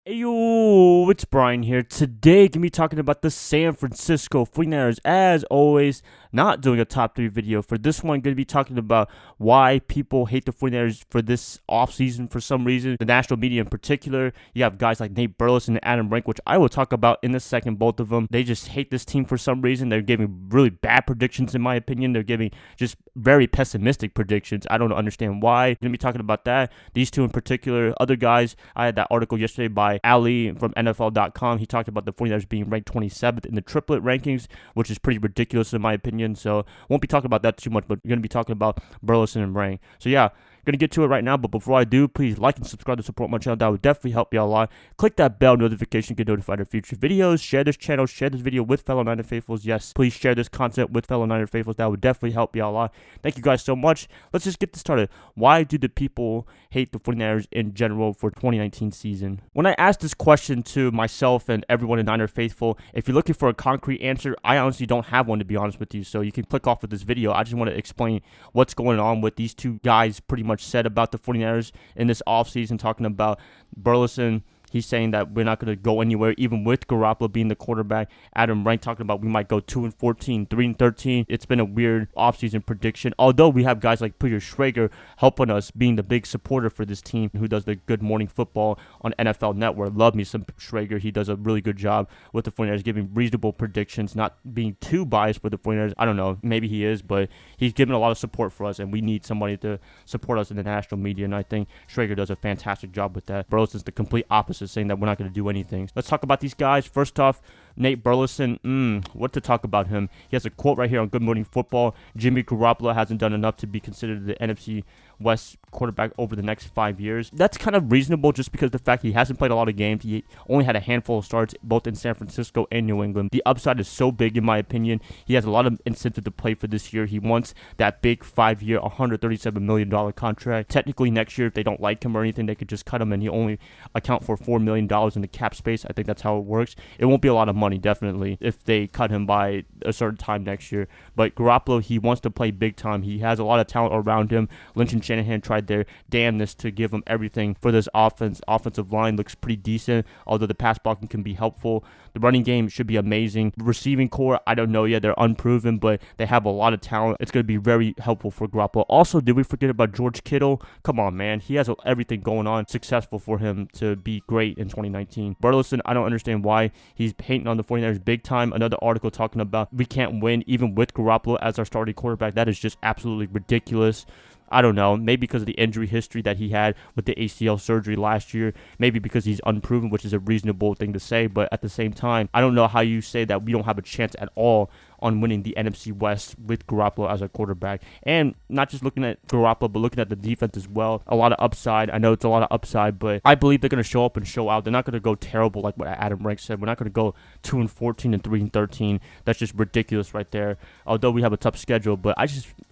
Hey yo, it's Brian here. Today, gonna be talking about the San Francisco 49ers. As always, not doing a top 3 video. For this one, gonna be talking about why people hate the 49ers for this offseason for some reason. The national media in particular. You have guys like Nate Burleson and Adam Rank, which I will talk about in a second, both of them. They just hate this team for some reason. They're giving really bad predictions, in my opinion. They're giving just very pessimistic predictions. I don't understand why. Gonna be talking about that. These two in particular. Other guys, I had that article yesterday by Ali from NFL.com. He talked about the 49ers being ranked 27th in the triplet rankings, which is pretty ridiculous in my opinion. So won't be talking about that too much, but we're going to be talking about Burleson and Rank. So yeah, going to get to it right now, but before I do, please like and subscribe to support my channel. That would definitely help you out a lot. Click that bell notification to get notified of future videos. Share this channel, share this video with fellow Niner faithfuls. Yes, please share this content with fellow Niner faithfuls. That would definitely help you out a lot. Thank you guys so much. Let's just get this started. Why do the people hate the 49ers in general for 2019 season? When I asked this question to myself and everyone in Niner faithful, if you're looking for a concrete answer, I honestly don't have one, to be honest with you. So you can click off of this video. I just want to explain what's going on with these two guys pretty much said about the 49ers in this offseason, talking about Burleson. He's saying that we're not going to go anywhere, even with Garoppolo being the quarterback. Adam Rank talking about we might go 2-14, 3-13. It's been a weird offseason prediction. Although we have guys like Peter Schrager helping us, being the big supporter for this team, who does the Good Morning Football on NFL Network. Love me some Schrager. He does a really good job with the 49ers, giving reasonable predictions, not being too biased with the 49ers. I don't know. Maybe he is, but he's giving a lot of support for us, and we need somebody to support us in the national media, and I think Schrager does a fantastic job with that. Burleson's the complete opposite, saying that we're not going to do anything. Let's talk about these guys. First off, Nate Burleson, what to talk about him? He has a quote right here on Good Morning Football. Jimmy Garoppolo hasn't done enough to be considered the NFC West quarterback over the next 5 years. That's kind of reasonable just because of the fact he hasn't played a lot of games. He only had a handful of starts both in San Francisco and New England. The upside is so big in my opinion. He has a lot of incentive to play for this year. He wants that big 5-year, $137 million contract. Technically next year, if they don't like him or anything, they could just cut him and he only account for $4 million in the cap space. I think that's how it works. It won't be a lot of money, definitely, if they cut him by a certain time next year. But Garoppolo, he wants to play big time. He has a lot of talent around him. Lynch and Shanahan tried their damnness to give him everything for this offense. Offensive line looks pretty decent, although the pass blocking can be helpful. The running game should be amazing. The receiving core, I don't know yet. They're unproven, but they have a lot of talent. It's going to be very helpful for Garoppolo. Also, did we forget about George Kittle? Come on, man. He has everything going on. Successful for him to be great in 2019. Burleson, I don't understand why he's hating on the 49ers big time. Another article talking about we can't win even with Garoppolo as our starting quarterback. That is just absolutely ridiculous. I don't know, maybe because of the injury history that he had with the ACL surgery last year, maybe because he's unproven, which is a reasonable thing to say, but at the same time, I don't know how you say that we don't have a chance at all on winning the NFC West with Garoppolo as a quarterback. And not just looking at Garoppolo, but looking at the defense as well. A lot of upside. I know it's a lot of upside, but I believe they're going to show up and show out. They're not going to go terrible like what Adam Rank said. We're not going to go 2-14 and 3-13. That's just ridiculous right there. Although we have a tough schedule, but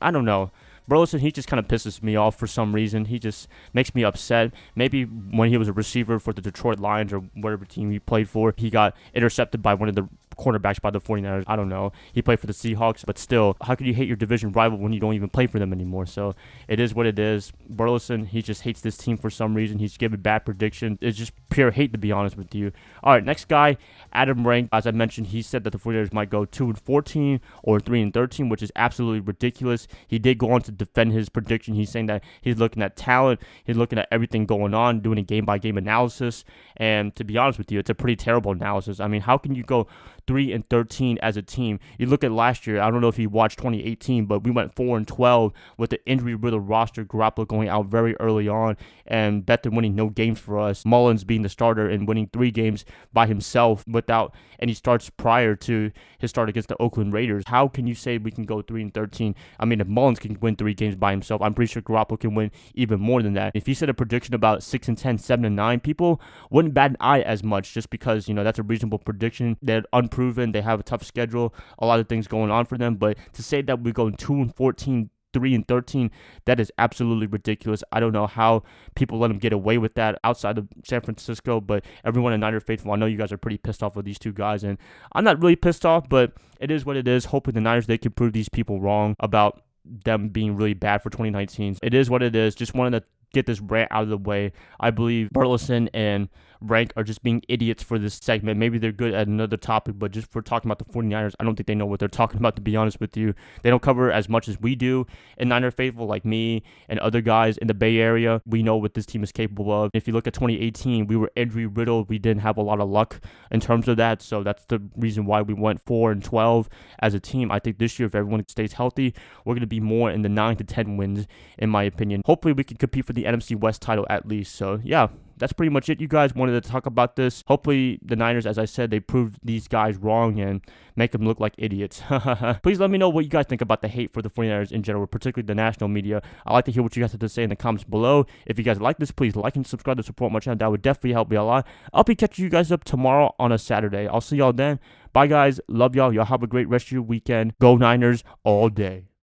I don't know. Burleson, he just kind of pisses me off for some reason. He just makes me upset. Maybe when he was a receiver for the Detroit Lions or whatever team he played for, he got intercepted by one of the cornerbacks by the 49ers. I don't know. He played for the Seahawks, but still, how can you hate your division rival when you don't even play for them anymore? So it is what it is. Burleson, he just hates this team for some reason. He's giving bad predictions. It's just pure hate, to be honest with you. All right, next guy, Adam Rank. As I mentioned, he said that the 49ers might go 2-14 or 3-13, which is absolutely ridiculous. He did go on to defend his prediction. He's saying that he's looking at talent. He's looking at everything going on, doing a game-by-game analysis. And to be honest with you, it's a pretty terrible analysis. I mean, how can you go 3-13 as a team? You look at last year. I don't know if you watched 2018, but we went 4-12 with the injury-riddled roster. Garoppolo going out very early on, and Bethan winning no games for us. Mullins being the starter and winning 3 games by himself without any starts prior to his start against the Oakland Raiders. How can you say we can go 3-13? I mean, if Mullins can win 3 games by himself, I'm pretty sure Garoppolo can win even more than that. If he said a prediction about 6-10, 7-9, people wouldn't bat an eye as much, just because, you know, that's a reasonable prediction. They're unproven. They have a tough schedule, a lot of things going on for them. But to say that we're going 2-14, 3-13, that is absolutely ridiculous. I don't know how people let him get away with that outside of San Francisco, but everyone in Niner faithful, I know you guys are pretty pissed off with these two guys, and I'm not really pissed off, but it is what it is. Hoping the Niners, they can prove these people wrong about them being really bad for 2019. It is what it is. Just wanted to get this rant out of the way. I believe Burleson and rank are just being idiots for this segment. Maybe they're good at another topic, but just for talking about the 49ers, I don't think they know what they're talking about, to be honest with you. They don't cover as much as we do. And Niner faithful like me and other guys in the Bay Area, we know what this team is capable of. If you look at 2018, we were injury riddled. We didn't have a lot of luck in terms of that. So that's the reason why we went 4-12 as a team. I think this year, if everyone stays healthy, we're going to be more in the 9 to 10 wins, in my opinion. Hopefully, we can compete for the NFC West title at least. So, yeah, that's pretty much it. You guys wanted to talk about this. Hopefully, the Niners, as I said, they proved these guys wrong and make them look like idiots. Please let me know what you guys think about the hate for the 49ers in general, particularly the national media. I'd like to hear what you guys have to say in the comments below. If you guys like this, please like and subscribe to support my channel. That would definitely help me a lot. I'll be catching you guys up tomorrow on a Saturday. I'll see y'all then. Bye, guys. Love y'all. Y'all have a great rest of your weekend. Go Niners all day.